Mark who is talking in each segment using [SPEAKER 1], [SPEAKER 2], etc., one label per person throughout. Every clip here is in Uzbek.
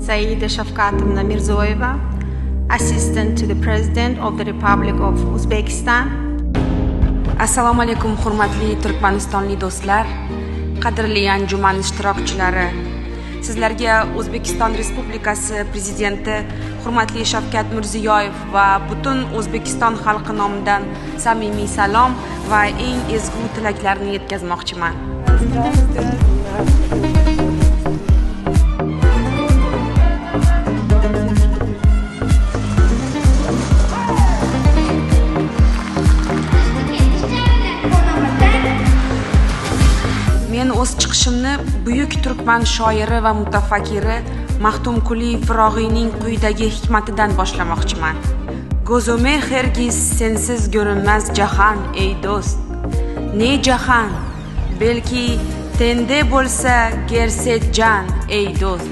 [SPEAKER 1] Saida Shavkatovna Mirziyoyeva, Assistant to the President of the Republic of Uzbekistan.
[SPEAKER 2] Assalomu alaykum hurmatli Turkmanistonli do'stlar, qadrli anjuman ishtirokchilari. Sizlarga O'zbekiston Respublikasi Prezidenti hurmatli Shavkat Mirziyoyev va butun O'zbekiston xalqi nomidan samimiy salom va eng ezgu tilaklarni yetkazmoqchiman. Men o'z chiqishimni buyuk turkman shoiri va mutafakkiri Maxtumquli Firog'iyning quyidagi hikmatidan boshlamoqchiman. Go'zome hergiz sensiz ko'rinmas jahon ey do'st. Ne jahon, belki tende bo'lsa gerset jan ey do'st.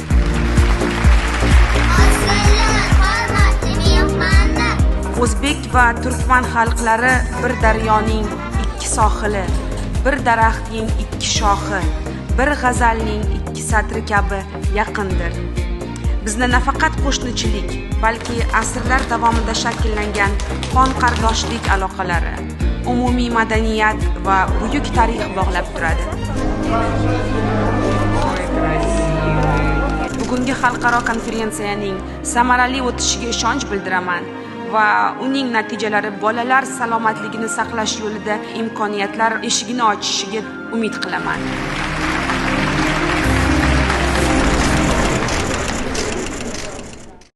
[SPEAKER 2] O'zbek va turkman xalqlari bir daryoning ikki sohili, bir daraxtning ikki shoxi, bir g'azalning ikki satri kabi yaqindir. Bizni nafaqat qo'shnichilik, balki asrlar davomida shakllangan qon qardoshlik aloqalari, umumiy madaniyat va buyuk tarix bog'lab turadi. Bugungi xalqaro konferensiyaning samarali o'tishiga ishonch bildiraman va uning natijalari bolalar salomatligini saqlash yo'lida imkoniyatlar eshigini ochishiga umid qilaman.